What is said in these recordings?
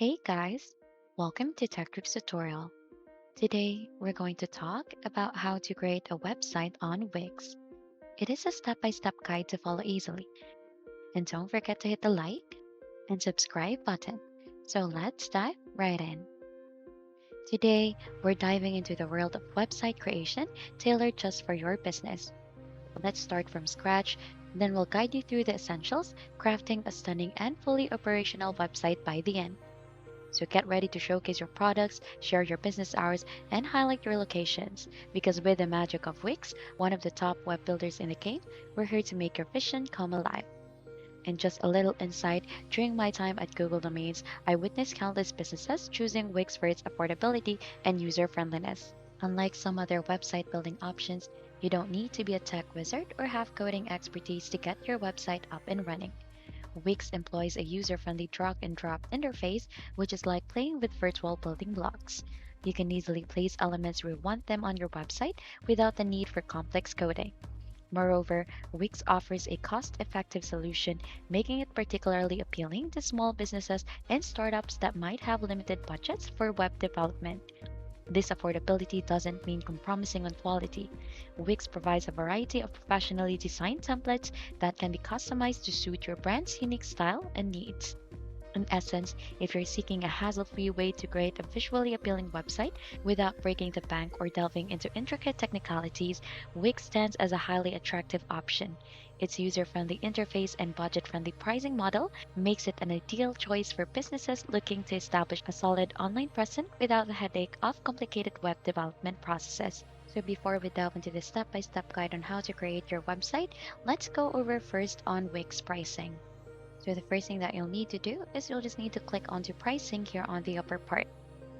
Hey guys, welcome to Tech Group's tutorial. Today we're going to talk about how to create a website on Wix. It is a step-by-step guide to follow easily. And don't forget to hit the like and subscribe button. So let's dive right in. Today we're diving into the world of website creation tailored just for your business. Let's start from scratch, then we'll guide you through the essentials, crafting a stunning and fully operational website by the end. So get ready to showcase your products, share your business hours, and highlight your locations. Because with the magic of Wix, one of the top web builders in the game, we're here to make your vision come alive. And just a little insight, during my time at Google Domains, I witnessed countless businesses choosing Wix for its affordability and user friendliness. Unlike some other website building options, you don't need to be a tech wizard or have coding expertise to get your website up and running. Wix employs a user-friendly drag and drop interface, which is like playing with virtual building blocks. You can easily place elements where you want them on your website without the need for complex coding. Moreover, Wix offers a cost-effective solution, making it particularly appealing to small businesses and startups that might have limited budgets for web development. This affordability doesn't mean compromising on quality. Wix provides a variety of professionally designed templates that can be customized to suit your brand's unique style and needs. In essence, if you're seeking a hassle free way to create a visually appealing website without breaking the bank or delving into intricate technicalities, Wix stands as a highly attractive option. Its user friendly interface and budget friendly pricing model makes it an ideal choice for businesses looking to establish a solid online presence without the headache of complicated web development processes. So before we delve into the step-by-step guide on how to create your website, let's go over first on Wix pricing. So the first thing that you'll need to do is you'll just need to click onto pricing here on the upper part.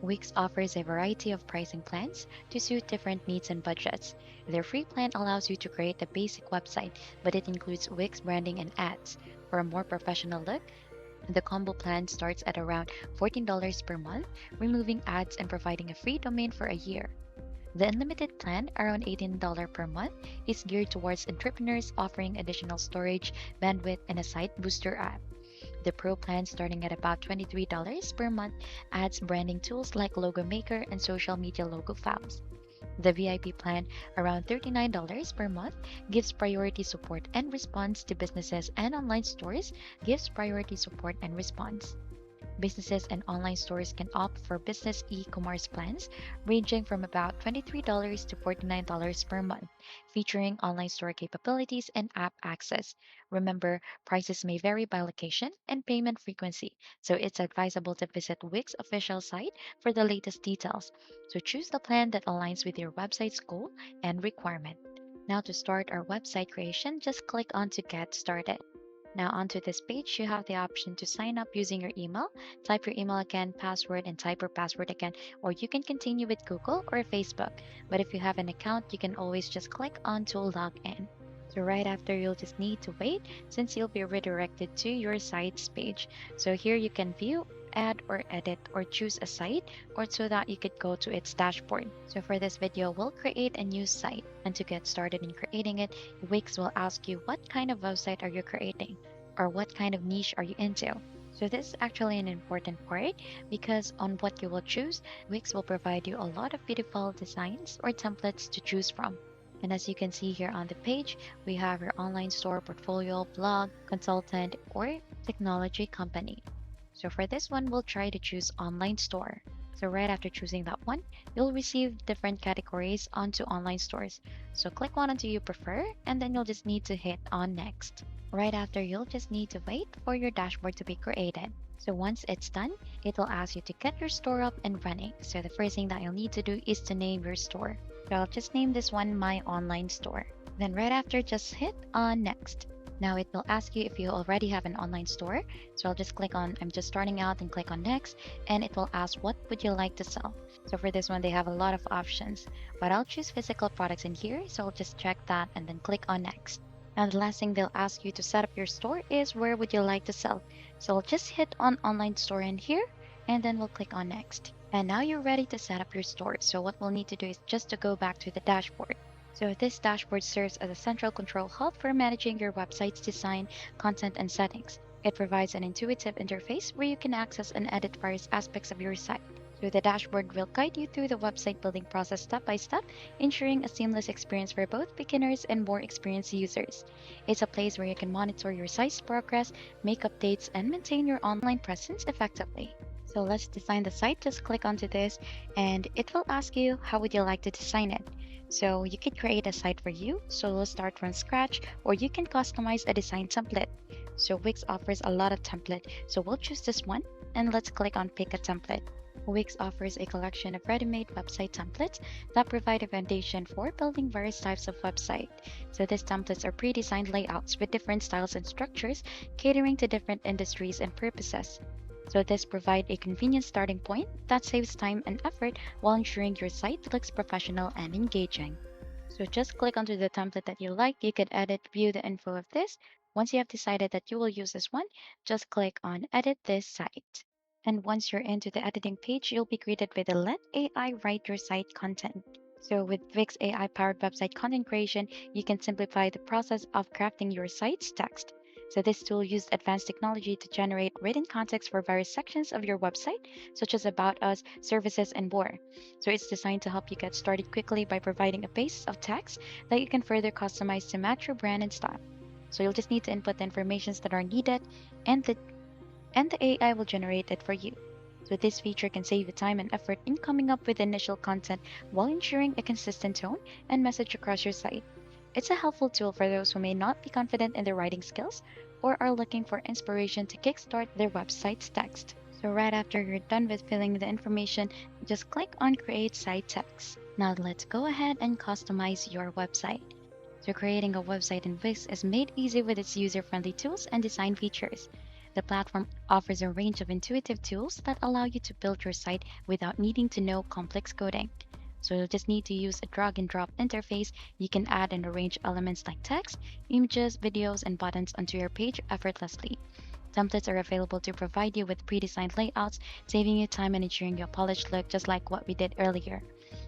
Wix offers a variety of pricing plans to suit different needs and budgets. Their free plan allows you to create a basic website, but it includes Wix branding and ads. For a more professional look, the combo plan starts at around $14 per month, removing ads and providing a free domain for a year. The unlimited plan, around $18 per month, is geared towards entrepreneurs offering additional storage, bandwidth, and a site booster app. The Pro plan, starting at about $23 per month, adds branding tools like Logo Maker and social media logo files. The VIP plan, around $39 per month, gives priority support and response to businesses and online stores, gives priority support and response. Businesses and online stores can opt for business e-commerce plans ranging from about $23 to $49 per month, featuring online store capabilities and app access. Remember, prices may vary by location and payment frequency, so it's advisable to visit Wix official site for the latest details. So choose the plan that aligns with your website's goal and requirement. Now to start our website creation, just click on to get started. Now onto this page, you have the option to sign up using your email, type your email again, password, and type your password again, or you can continue with Google or Facebook. But if you have an account, you can always just click on to log in. So right after, you'll just need to wait since you'll be redirected to your site's page. So here you can view, add or edit or choose a site or so that you could go to its dashboard. So for this video, we'll create a new site. And to get started in creating it, Wix will ask you what kind of website are you creating or what kind of niche are you into. So this is actually an important part because on what you will choose, Wix will provide you a lot of beautiful designs or templates to choose from. And as you can see here on the page, we have your online store, portfolio, blog, consultant, or technology company. So for this one, we'll try to choose online store. So right after choosing that one, you'll receive different categories onto online stores. So click one until you prefer, and then you'll just need to hit on next. Right after, you'll just need to wait for your dashboard to be created. So once it's done, it will ask you to get your store up and running. So the first thing that you'll need to do is to name your store. So I'll just name this one my online store. Then right after, just hit on next. Now it will ask you if you already have an online store. So I'll just click on I'm just starting out and click on next, and it will ask what would you like to sell. So for this one, they have a lot of options, but I'll choose physical products in here. So I'll just check that and then click on next. Now the last thing they'll ask you to set up your store is where would you like to sell. So I'll just hit on online store in here, and then we'll click on next. And now you're ready to set up your store. So what we'll need to do is just to go back to the dashboard. So this dashboard serves as a central control hub for managing your website's design, content, and settings. It provides an intuitive interface where you can access and edit various aspects of your site. So the dashboard will guide you through the website building process step by step, ensuring a seamless experience for both beginners and more experienced users. It's a place where you can monitor your site's progress, make updates, and maintain your online presence effectively. So let's design the site. Just click onto this and it will ask you how would you like to design it. So you could create a site for you, so we'll start from scratch, or you can customize a design template. So Wix offers a lot of template, so we'll choose this one and let's click on pick a template. Wix offers a collection of ready-made website templates that provide a foundation for building various types of website. So these templates are pre-designed layouts with different styles and structures, catering to different industries and purposes. So this provide a convenient starting point that saves time and effort while ensuring your site looks professional and engaging. So just click onto the template that you like. You could edit, view the info of this. Once you have decided that you will use this one, just click on edit this site. And once you're into the editing page, you'll be greeted with a let AI write your site content. So with Wix AI powered website content creation, you can simplify the process of crafting your site's text. So this tool used advanced technology to generate written context for various sections of your website, such as about us, services, and more. So it's designed to help you get started quickly by providing a base of text that you can further customize to match your brand and style. So you'll just need to input the informations that are needed and the AI will generate it for you. So this feature can save you time and effort in coming up with initial content while ensuring a consistent tone and message across your site. It's a helpful tool for those who may not be confident in their writing skills or are looking for inspiration to kickstart their website's text. So right after you're done with filling the information, just click on Create Site Text. Now let's go ahead and customize your website. So creating a website in Wix is made easy with its user-friendly tools and design features. The platform offers a range of intuitive tools that allow you to build your site without needing to know complex coding. So you'll just need to use a drag and drop interface. You can add and arrange elements like text, images, videos, and buttons onto your page effortlessly. Templates are available to provide you with pre-designed layouts, saving you time and ensuring a polished look just like what we did earlier.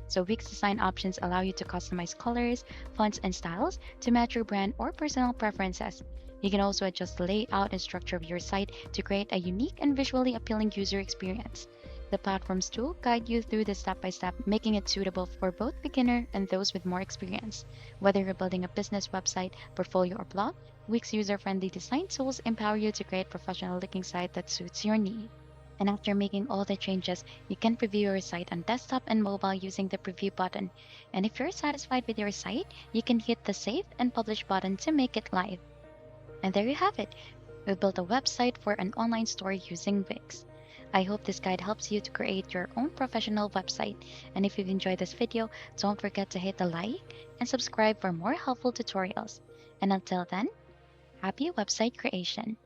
So Wix design options allow you to customize colors, fonts, and styles to match your brand or personal preferences. You can also adjust the layout and structure of your site to create a unique and visually appealing user experience. The platform's tool guide you through the step-by-step, making it suitable for both beginner and those with more experience. Whether you're building a business website, portfolio, or blog, Wix user-friendly design tools empower you to create professional-looking site that suits your need. And after making all the changes, you can preview your site on desktop and mobile using the preview button. And if you're satisfied with your site, you can hit the save and publish button to make it live. And there you have it. We've built a website for an online store using Wix. I hope this guide helps you to create your own professional website. And if you've enjoyed this video, don't forget to hit the like and subscribe for more helpful tutorials. And until then, happy website creation!